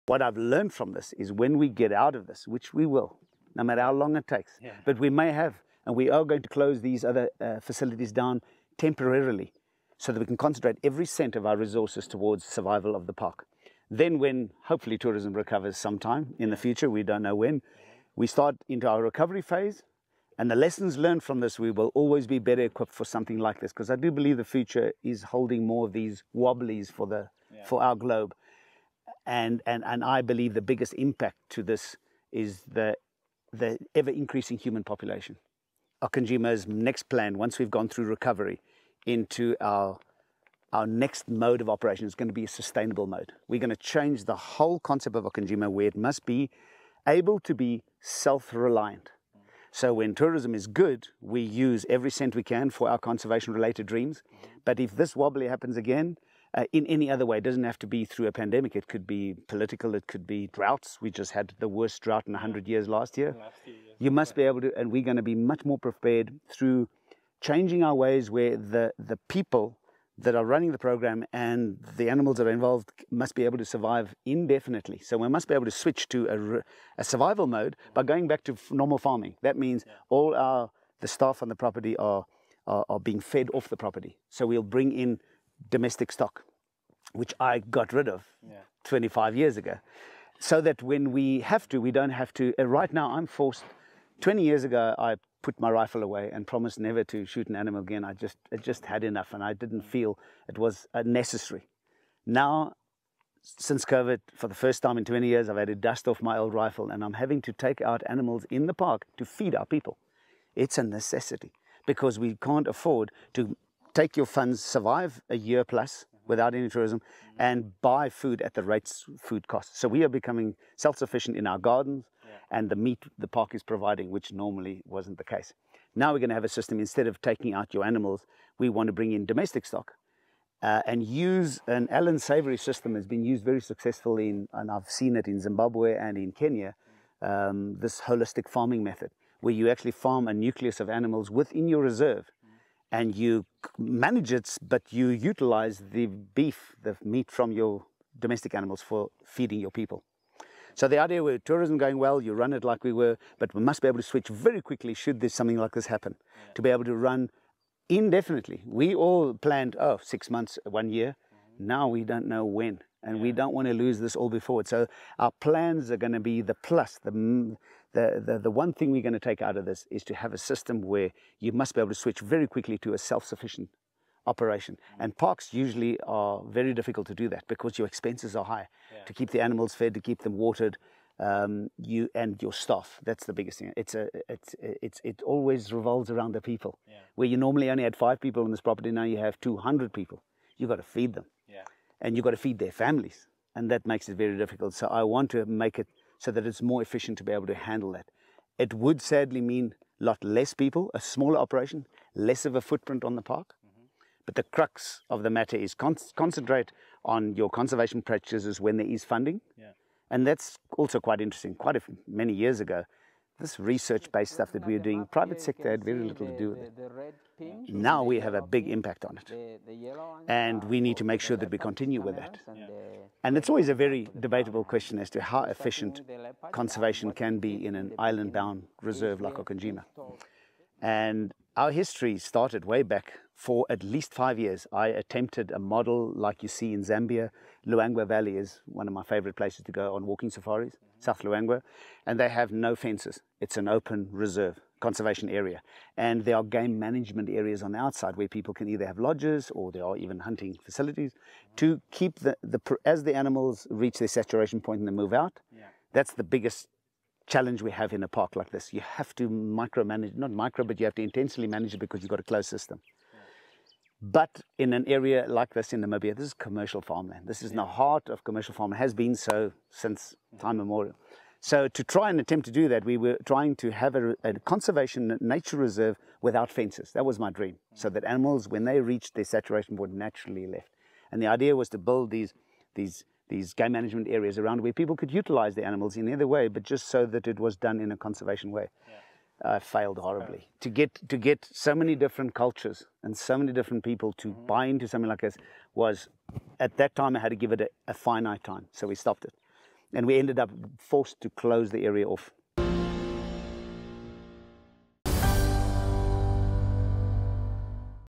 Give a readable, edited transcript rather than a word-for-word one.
What I've learned from this is when we get out of this, which we will, no matter how long it takes, but we may have, and we are going to close these other facilities down temporarily so that we can concentrate every cent of our resources towards survival of the park. Then when hopefully tourism recovers sometime in the future, we don't know when, we start into our recovery phase, and the lessons learned from this, we will always be better equipped for something like this, because I do believe the future is holding more of these wobblies for our globe. And I believe the biggest impact to this is the ever-increasing human population. Okonjima's next plan, once we've gone through recovery into our next mode of operation, is going to be a sustainable mode. We're going to change the whole concept of Okonjima, where it must be able to be self-reliant. So when tourism is good, we use every cent we can for our conservation-related dreams. But if this wobbly happens again, in any other way, it doesn't have to be through a pandemic. It could be political, it could be droughts. We just had the worst drought in 100 years last year. You must be able to, and we're going to be much more prepared through changing our ways, where the people that are running the program and the animals that are involved must be able to survive indefinitely. So we must be able to switch to a survival mode by going back to normal farming. That means all the staff on the property are being fed off the property. So we'll bring in domestic stock, which I got rid of 25 years ago, so that when we have to, we don't have to. Right now I'm forced. 20 years ago I put my rifle away and promised never to shoot an animal again. I just had enough, and I didn't feel it was necessary. Now, since COVID, for the first time in 20 years, I've had to dust off my old rifle, and I'm having to take out animals in the park to feed our people. It's a necessity, because we can't afford to take your funds, survive a year plus without any tourism, and buy food at the rates food costs. So we are becoming self-sufficient in our gardens and the meat the park is providing, which normally wasn't the case. Now we're going to have a system, instead of taking out your animals, we want to bring in domestic stock and use an Allen Savory system has been used very successfully and I've seen it in Zimbabwe and in Kenya, this holistic farming method, where you actually farm a nucleus of animals within your reserve. And you manage it, but you utilize the beef, the meat from your domestic animals for feeding your people. So the idea with tourism going well, you run it like we were, but we must be able to switch very quickly should there's something like this happen, to be able to run indefinitely. We all planned, 6 months, 1 year. Now we don't know when, and we don't want to lose this all before it. So our plans are going to be the plus. The one thing we're going to take out of this is to have a system where you must be able to switch very quickly to a self-sufficient operation. And parks usually are very difficult to do that, because your expenses are high to keep the animals fed, to keep them watered, you and your staff. That's the biggest thing. It always revolves around the people. Where you normally only had 5 people on this property, now you have 200 people. You've got to feed them, and you've got to feed their families, and that makes it very difficult. So I want to make it so that it's more efficient to be able to handle that. It would sadly mean a lot less people, a smaller operation, less of a footprint on the park. But the crux of the matter is concentrate on your conservation practices when there is funding. And that's also quite interesting. Quite many years ago, this research-based stuff that we were doing, private sector had very little to do with it. Now we have a big impact on it. And we need to make sure that we continue with that. And it's always a very debatable question as to how efficient conservation can be in an island-bound reserve like Okonjima. And our history started way back. For at least 5 years, I attempted a model like you see in Zambia. Luangwa Valley is one of my favorite places to go on walking safaris, South Luangwa, and they have no fences. It's an open reserve, conservation area. And there are game management areas on the outside where people can either have lodges or there are even hunting facilities to keep as the animals reach their saturation point and they move out. That's the biggest challenge we have in a park like this. You have to micromanage, not micro, but you have to intensely manage it because you've got a closed system. But in an area like this in Namibia, this is commercial farmland. This is in the heart of commercial farming, has been so since time immemorial. So to try and attempt to do that, we were trying to have a conservation nature reserve without fences. That was my dream, so that animals, when they reached their saturation point, naturally left. And the idea was to build these game management areas around where people could utilize the animals in either way, but just so that it was done in a conservation way. Failed horribly. To get so many different cultures and so many different people to buy into something like this was, at that time I had to give it a finite time, so we stopped it. And we ended up forced to close the area off.